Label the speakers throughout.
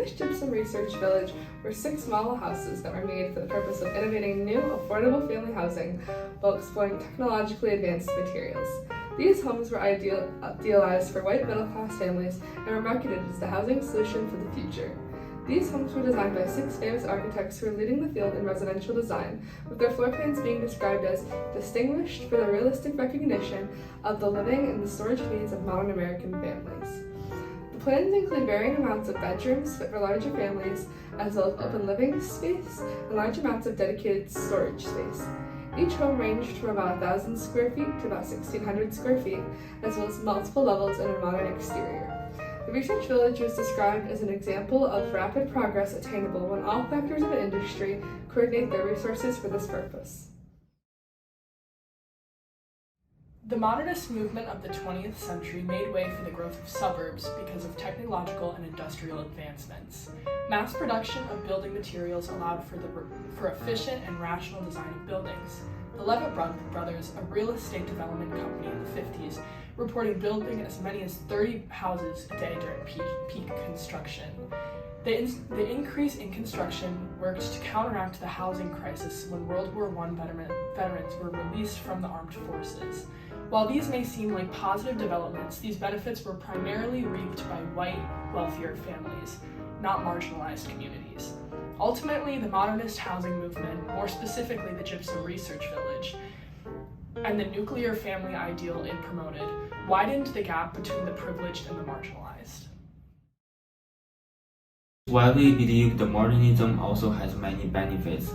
Speaker 1: newest gypsum research village were 6 model houses that were made for the purpose of innovating new, affordable family housing while exploring technologically advanced materials. These homes were idealized for white middle-class families and were marketed as the housing solution for the future. These homes were designed by 6 famous architects who are leading the field in residential design, with their floor plans being described as distinguished for the realistic recognition of the living and the storage needs of modern American families. The plans include varying amounts of bedrooms fit for larger families, as well as open living space and large amounts of dedicated storage space. Each home ranged from about 1,000 square feet to about 1,600 square feet, as well as multiple levels and a modern exterior. The research village was described as an example of rapid progress attainable when all factors of an industry coordinate their resources for this purpose.
Speaker 2: The modernist movement of the 20th century made way for the growth of suburbs because of technological and industrial advancements. Mass production of building materials allowed for efficient and rational design of buildings. The Levitt brothers, a real estate development company in the 50s, reported building as many as 30 houses a day during peak construction. The increase in construction worked to counteract the housing crisis when World War I veterans were released from the armed forces. While these may seem like positive developments, these benefits were primarily reaped by white, wealthier families, not marginalized communities. Ultimately, the modernist housing movement, more specifically the Gypsum Research Village, and the nuclear family ideal it promoted, widened the gap between the privileged and the marginalized.
Speaker 3: Widely believed that modernism also has many benefits.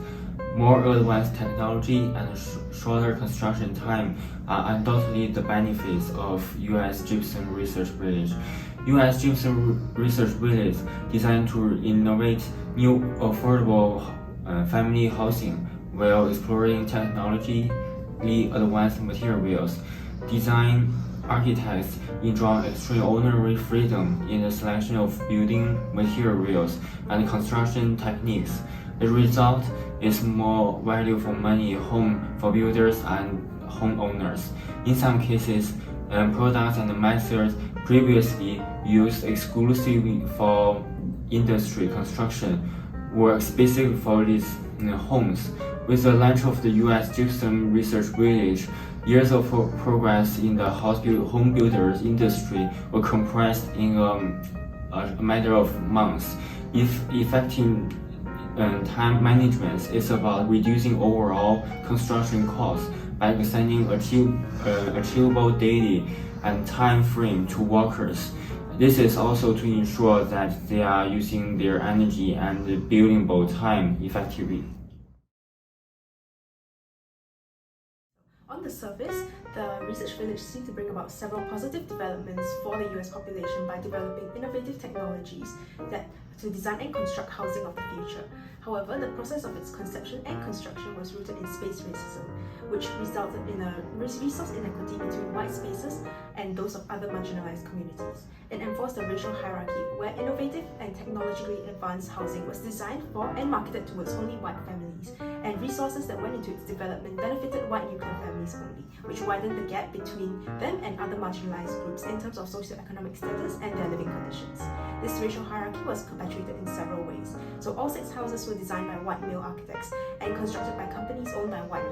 Speaker 3: More advanced technology and shorter construction time are undoubtedly the benefits of U.S. Gypsum Research Village. U.S. Gypsum Research Village designed to innovate new affordable family housing while exploring technologically advanced materials. Design architects enjoy extraordinary freedom in the selection of building materials and construction techniques. The result is more value for money home for builders and homeowners. In some cases, products and methods previously used exclusively for industry construction were specific for these homes. With the launch of the U.S. Gypsum Research Village, years of progress in the home builders industry were compressed in a matter of months. Effective time management is about reducing overall construction costs by extending achievable daily and time frame to workers. This is also to ensure that they are using their energy and buildable time effectively.
Speaker 4: On the surface, the research village seemed to bring about several positive developments for the US population by developing innovative technologies to design and construct housing of the future. However, the process of its conception and construction was rooted in space racism, which resulted in a resource inequity between white spaces and those of other marginalized communities. It enforced a racial hierarchy where innovative and technologically advanced housing was designed for and marketed towards only white families, and resources that went into its development benefited white nuclear families only, which widened the gap between them and other marginalized groups in terms of socioeconomic status and their living conditions. This racial hierarchy was perpetuated in several ways. So all 6 houses were designed by white male architects and constructed by companies owned by white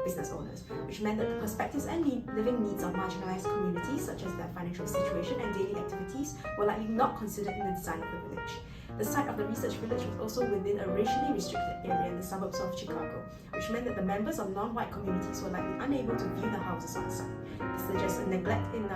Speaker 4: business owners, which meant that the perspectives and living needs of marginalized communities, such as their financial situation and daily activities, were likely not considered in the design of the village. The site of the research village was also within a racially restricted area in the suburbs of Chicago, which meant that the members of non-white communities were likely unable to view the houses on site. This suggests a neglect in the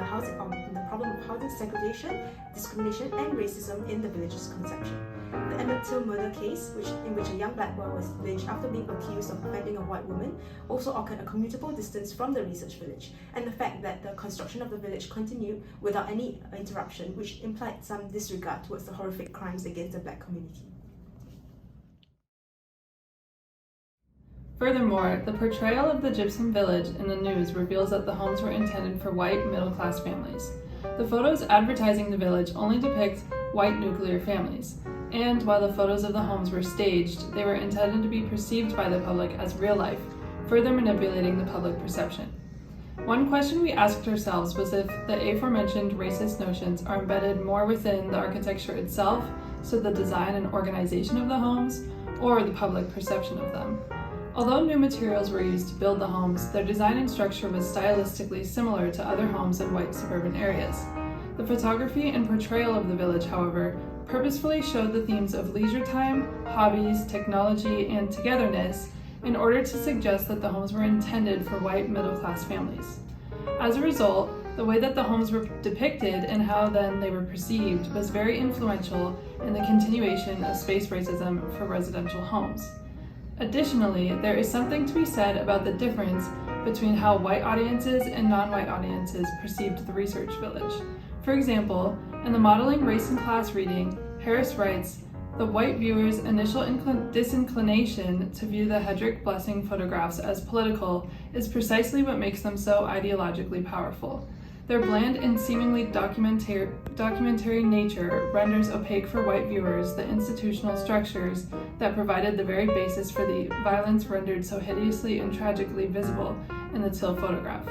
Speaker 4: problem of housing segregation, discrimination, and racism in the village's conception. The Emmett Till murder case, in which a young black boy was lynched after being accused of offending a white woman, also occurred a commutable distance from the research village, and the fact that the construction of the village continued without any interruption, which implied some disregard towards the horrific crimes against the black community.
Speaker 1: Furthermore, the portrayal of the Gypsum Village in the news reveals that the homes were intended for white middle-class families. The photos advertising the village only depict white nuclear families, and while the photos of the homes were staged, they were intended to be perceived by the public as real life, further manipulating the public perception. One question we asked ourselves was if the aforementioned racist notions are embedded more within the architecture itself,
Speaker 2: to the design and organization of the homes or the public perception of them. Although new materials were used to build the homes, their design and structure was stylistically similar to other homes in white suburban areas. The photography and portrayal of the village, however, purposefully showed the themes of leisure time, hobbies, technology, and togetherness in order to suggest that the homes were intended for white middle-class families. As a result, the way that the homes were depicted and how then they were perceived was very influential in the continuation of space racism for residential homes. Additionally, there is something to be said about the difference between how white audiences and non-white audiences perceived the research village. For example, in the Modeling Race and Class reading, Harris writes, "The white viewer's initial disinclination to view the Hedrick Blessing photographs as political is precisely what makes them so ideologically powerful. Their bland and seemingly documentary nature renders opaque for white viewers the institutional structures that provided the very basis for the violence rendered so hideously and tragically visible in the Till photograph."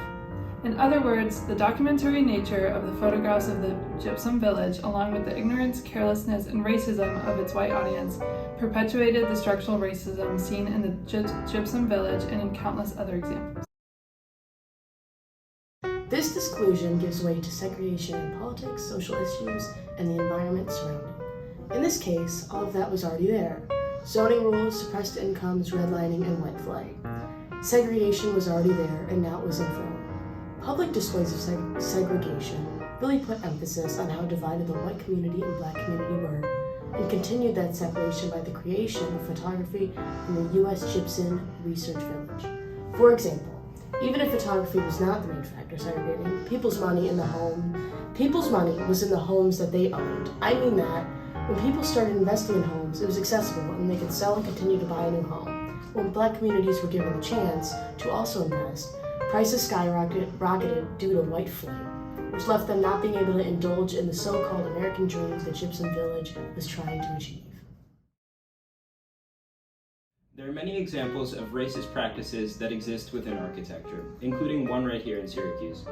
Speaker 2: In other words, the documentary nature of the photographs of the gypsum village, along with the ignorance, carelessness, and racism of its white audience, perpetuated the structural racism seen in the gypsum village and in countless other examples.
Speaker 5: This disclusion gives way to segregation in politics, social issues, and the environment surrounding. In this case, all of that was already there. Zoning rules, suppressed incomes, redlining, and white flight. Segregation was already there, and now it was enthroned. Public displays of segregation really put emphasis on how divided the white community and black community were, and continued that separation by the creation of photography in the U.S. Gypsum Research Village. For example, even if photography was not the main factor segregating people's money was in the homes that they owned. I mean that when people started investing in homes, it was accessible and they could sell and continue to buy a new home. When black communities were given the chance to also invest, prices skyrocketed due to white flight, which left them not being able to indulge in the so-called American dreams that Gypsum Village was trying to achieve.
Speaker 6: There are many examples of racist practices that exist within architecture, including one right here in Syracuse.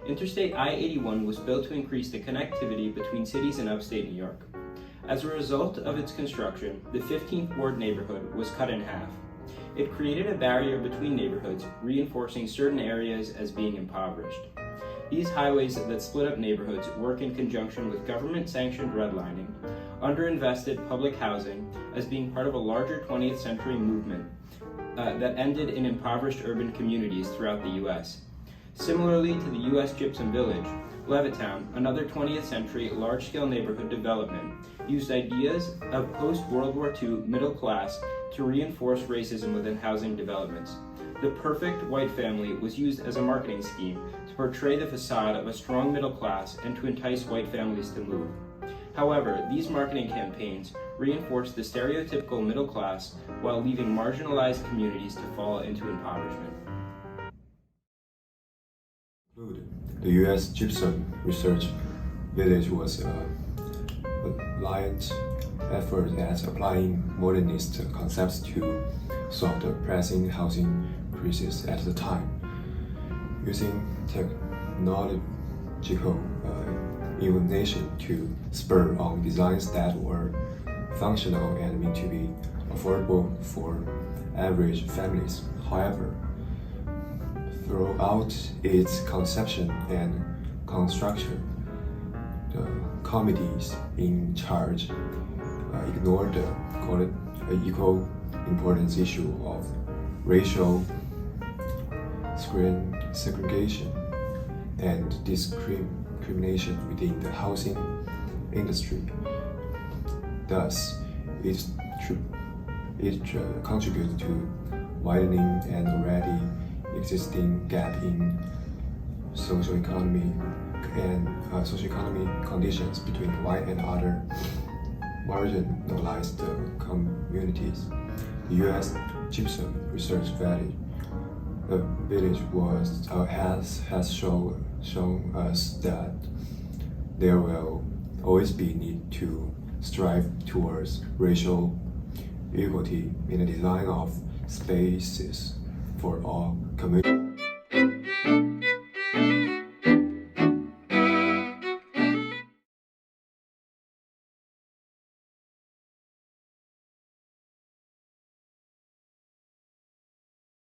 Speaker 6: Interstate I-81 was built to increase the connectivity between cities in upstate New York. As a result of its construction, the 15th Ward neighborhood was cut in half. It created a barrier between neighborhoods, reinforcing certain areas as being impoverished. These highways that split up neighborhoods work in conjunction with government-sanctioned redlining, underinvested public housing as being part of a larger 20th century movement that ended in impoverished urban communities throughout the U.S. Similarly to the U.S. Gypsum Village, Levittown, another 20th century large-scale neighborhood development, used ideas of post-World War II middle class to reinforce racism within housing developments. The perfect white family was used as a marketing scheme to portray the facade of a strong middle class and to entice white families to move. However, these marketing campaigns reinforced the stereotypical middle class while leaving marginalized communities to fall into impoverishment.
Speaker 7: The U.S. Gypsum Research Village was a valiant effort at applying modernist concepts to solve the pressing housing crisis at the time. Using technological innovation to spur on designs that were functional and meant to be affordable for average families. However, throughout its conception and construction, the committees in charge ignored the equal importance issue of racial segregation and discrimination within the housing industry. Thus, it contributed to widening an already existing gap in socioeconomic conditions between white and other marginalized communities. The U.S. Gypsum Research Village has shown us that there will always be need to strive towards racial equality in the design of spaces for all communities.